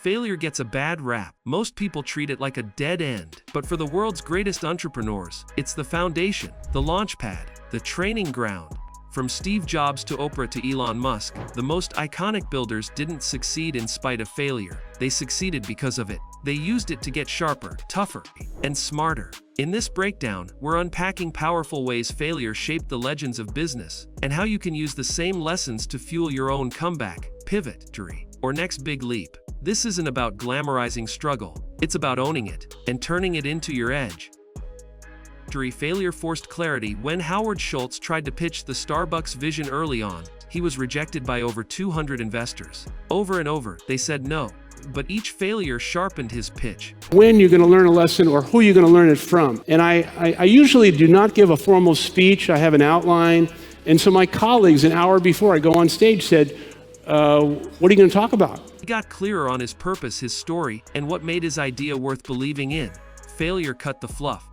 Failure gets a bad rap. Most people treat it like a dead end. But for the world's greatest entrepreneurs, it's the foundation, the launch pad, the training ground. From Steve Jobs to Oprah to Elon Musk, the most iconic builders didn't succeed in spite of failure. They succeeded because of it. They used it to get sharper, tougher, and smarter. In this breakdown, we're unpacking powerful ways failure shaped the legends of business, and how you can use the same lessons to fuel your own comeback, pivot, or next big leap. This isn't about glamorizing struggle. It's about owning it and turning it into your edge. Failure forced clarity. When Howard Schultz tried to pitch the Starbucks vision early on, he was rejected by over 200 investors. Over and over, they said no, but each failure sharpened his pitch. When you're going to learn a lesson or who you're going to learn it from. And I usually do not give a formal speech. I have an outline. And so my colleagues, an hour before I go on stage, said, what are you going to talk about? He got clearer on his purpose, his story, and what made his idea worth believing in. Failure cut the fluff.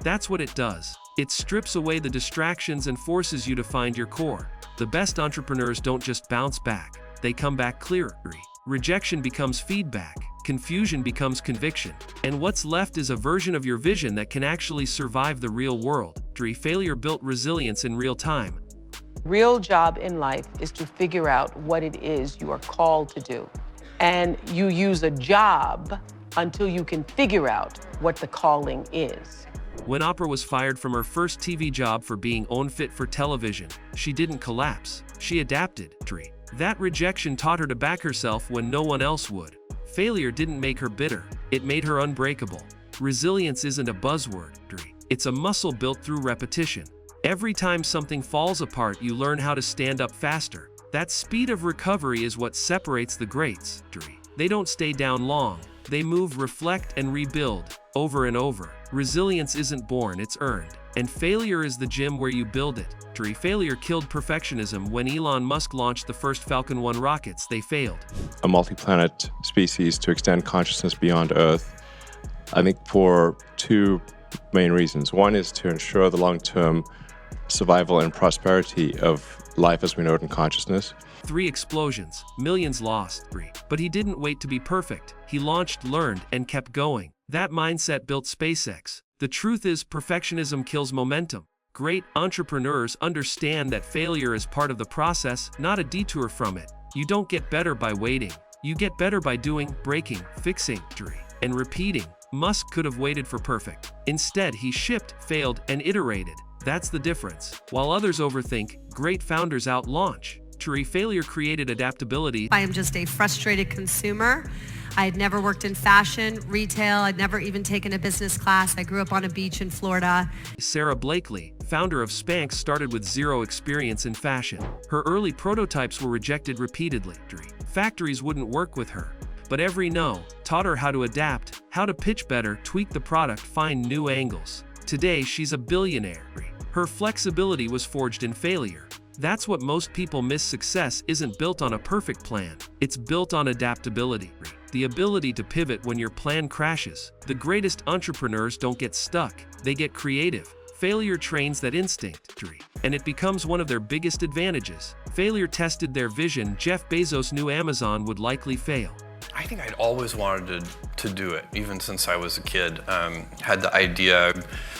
That's what it does. It strips away the distractions and forces you to find your core. The best entrepreneurs don't just bounce back, they come back clearer. Rejection becomes feedback, confusion becomes conviction, and what's left is a version of your vision that can actually survive the real world. Failure built resilience in real time. Real job in life is to figure out what it is you are called to do. And you use a job until you can figure out what the calling is. When Oprah was fired from her first TV job for being unfit for television, she didn't collapse. She adapted. That rejection taught her to back herself when no one else would. Failure didn't make her bitter. It made her unbreakable. Resilience isn't a buzzword. It's a muscle built through repetition. Every time something falls apart, you learn how to stand up faster. That speed of recovery is what separates the greats. They don't stay down long. They move, reflect, and rebuild over and over. Resilience isn't born, it's earned. And failure is the gym where you build it. Failure killed perfectionism. When Elon Musk launched the first Falcon 1 rockets, they failed. A multi-planet species to extend consciousness beyond Earth, I think for two main reasons. One is to ensure the long-term survival and prosperity of life as we know it in consciousness. 3 explosions, millions lost. But he didn't wait to be perfect. He launched, learned, and kept going. That mindset built SpaceX. The truth is, perfectionism kills momentum. Great entrepreneurs understand that failure is part of the process, not a detour from it. You don't get better by waiting. You get better by doing, breaking, fixing, and repeating. Musk could have waited for perfect. Instead, he shipped, failed, and iterated. That's the difference. While others overthink, great founders out-launch. Failure created adaptability. I am just a frustrated consumer. I had never worked in fashion, retail. I'd never even taken a business class. I grew up on a beach in Florida. Sarah Blakely, founder of Spanx, started with 0 experience in fashion. Her early prototypes were rejected repeatedly. Factories wouldn't work with her. But every no taught her how to adapt, how to pitch better, tweak the product, find new angles. Today, she's a billionaire. Her flexibility was forged in failure. That's what most people miss. Success isn't built on a perfect plan. It's built on adaptability. The ability to pivot when your plan crashes. The greatest entrepreneurs don't get stuck. They get creative. Failure trains that instinct, and it becomes one of their biggest advantages. Failure tested their vision. Jeff Bezos knew Amazon would likely fail. I think I'd always wanted to do it, even since I was a kid. Had the idea,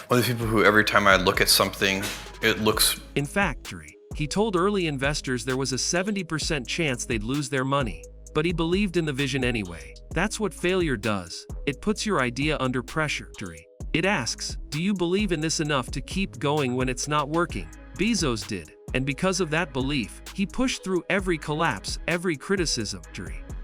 one of the people who every time I look at something, it looks... In fact, he told early investors there was a 70% chance they'd lose their money. But he believed in the vision anyway. That's what failure does. It puts your idea under pressure. It asks, do you believe in this enough to keep going when it's not working? Bezos did. And because of that belief, he pushed through every collapse, every criticism,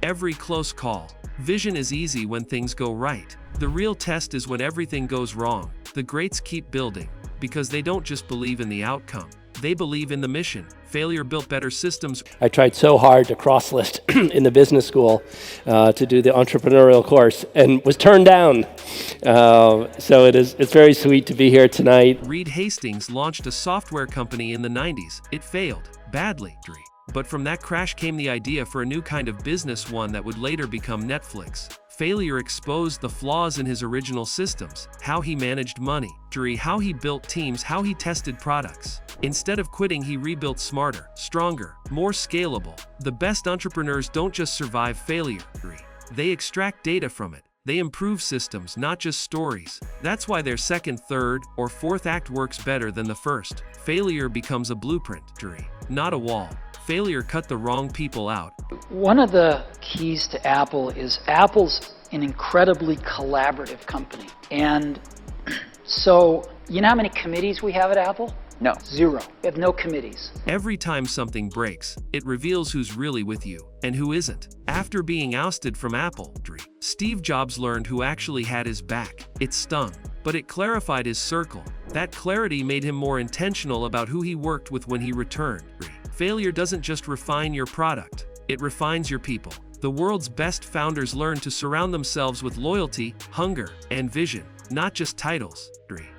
every close call. Vision is easy when things go right. The real test is when everything goes wrong. The greats keep building because they don't just believe in the outcome. They believe in the mission. Failure built better systems. I tried so hard to cross-list in the business school to do the entrepreneurial course and was turned down. So it's very sweet to be here tonight. Reed Hastings launched a software company in the 90s. It failed badly. But from that crash came the idea for a new kind of business, one that would later become Netflix. Failure exposed the flaws in his original systems, how he managed money, how he built teams, how he tested products. Instead of quitting, he rebuilt smarter, stronger, more scalable. The best entrepreneurs don't just survive failure, They extract data from it. They improve systems, not just stories. That's why their second, third, or fourth act works better than the first. Failure becomes a blueprint, not a wall. Failure cut the wrong people out. One of the keys to Apple is Apple's an incredibly collaborative company. And so, you know how many committees we have at Apple? No, 0. We have no committees. Every time something breaks, it reveals who's really with you and who isn't. After being ousted from Apple, Steve Jobs learned who actually had his back. It stung, but it clarified his circle. That clarity made him more intentional about who he worked with when he returned. Failure doesn't just refine your product, it refines your people. The world's best founders learn to surround themselves with loyalty, hunger, and vision, not just titles.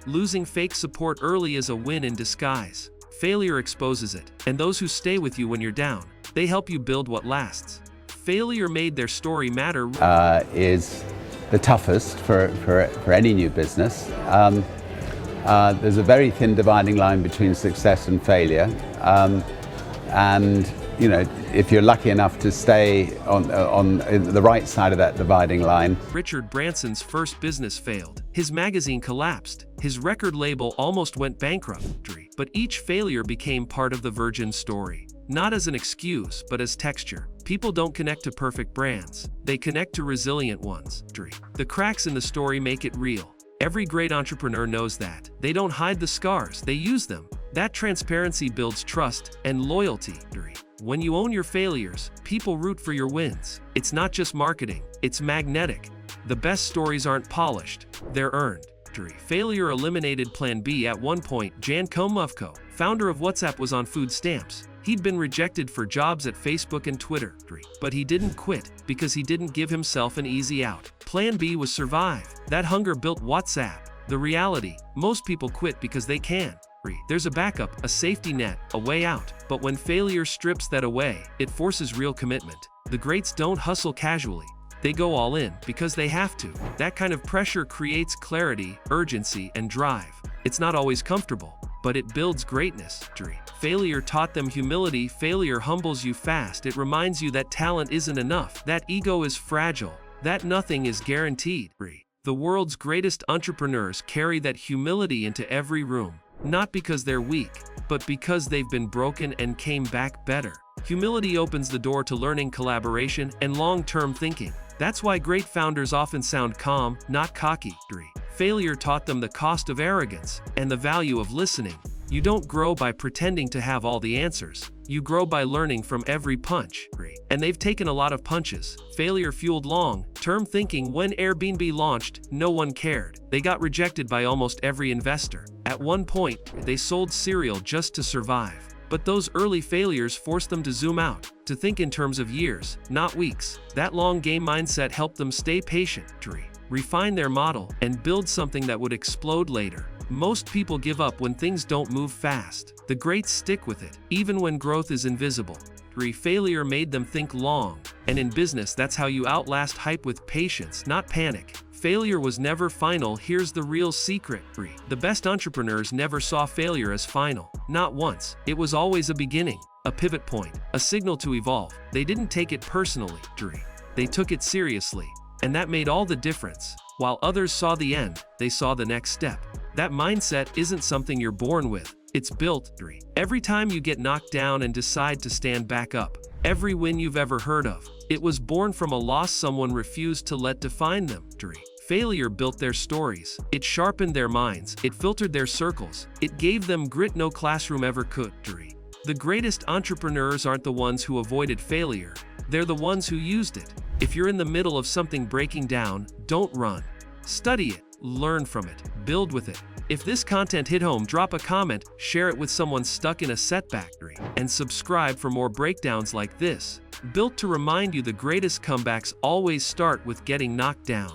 Losing fake support early is a win in disguise. Failure exposes it, and those who stay with you when you're down, they help you build what lasts. Failure made their story matter. Is the toughest for any new business. There's a very thin dividing line between success and failure. And you know, if you're lucky enough to stay on the right side of that dividing line. Richard Branson's first business failed. His magazine collapsed. His record label almost went bankrupt. But each failure became part of the Virgin story. Not as an excuse, but as texture. People don't connect to perfect brands. They connect to resilient ones. The cracks in the story make it real. Every great entrepreneur knows that. They don't hide the scars, they use them. That transparency builds trust and loyalty. When you own your failures, people root for your wins. It's not just marketing, it's magnetic. The best stories aren't polished, they're earned. Failure eliminated Plan B. At one point, Jan Komovko, founder of WhatsApp, was on food stamps. He'd been rejected for jobs at Facebook and Twitter, but he didn't quit because he didn't give himself an easy out. Plan B was survive. That hunger built WhatsApp. The reality, most people quit because they can. There's a backup, a safety net, a way out. But when failure strips that away, it forces real commitment. The greats don't hustle casually. They go all in because they have to. That kind of pressure creates clarity, urgency, and drive. It's not always comfortable, but it builds greatness. Failure taught them humility. Failure humbles you fast. It reminds you that talent isn't enough, that ego is fragile, that nothing is guaranteed. The world's greatest entrepreneurs carry that humility into every room. Not because they're weak, but because they've been broken and came back better. Humility opens the door to learning, collaboration, and long-term thinking. That's why great founders often sound calm, not cocky. Failure taught them the cost of arrogance and the value of listening. You don't grow by pretending to have all the answers. You grow by learning from every punch. And they've taken a lot of punches. Failure fueled long-term thinking. When Airbnb launched, no one cared. They got rejected by almost every investor. At one point, they sold cereal just to survive. But those early failures forced them to zoom out, to think in terms of years, not weeks. That long game mindset helped them stay patient, refine their model, and build something that would explode later. Most people give up when things don't move fast. The greats stick with it, even when growth is invisible. Failure made them think long. And in business, that's how you outlast hype, with patience, not panic. Failure was never final. Here's the real secret. The best entrepreneurs never saw failure as final. Not once. It was always a beginning, a pivot point, a signal to evolve. They didn't take it personally. They took it seriously. And that made all the difference. While others saw the end, they saw the next step. That mindset isn't something you're born with. It's built. Every time you get knocked down and decide to stand back up, every win you've ever heard of, it was born from a loss someone refused to let define them. Failure built their stories. It sharpened their minds. It filtered their circles. It gave them grit no classroom ever could. The greatest entrepreneurs aren't the ones who avoided failure. They're the ones who used it. If you're in the middle of something breaking down, don't run. Study it, learn from it, build with it. If this content hit home, drop a comment, share it with someone stuck in a setback, and subscribe for more breakdowns like this. Built to remind you the greatest comebacks always start with getting knocked down.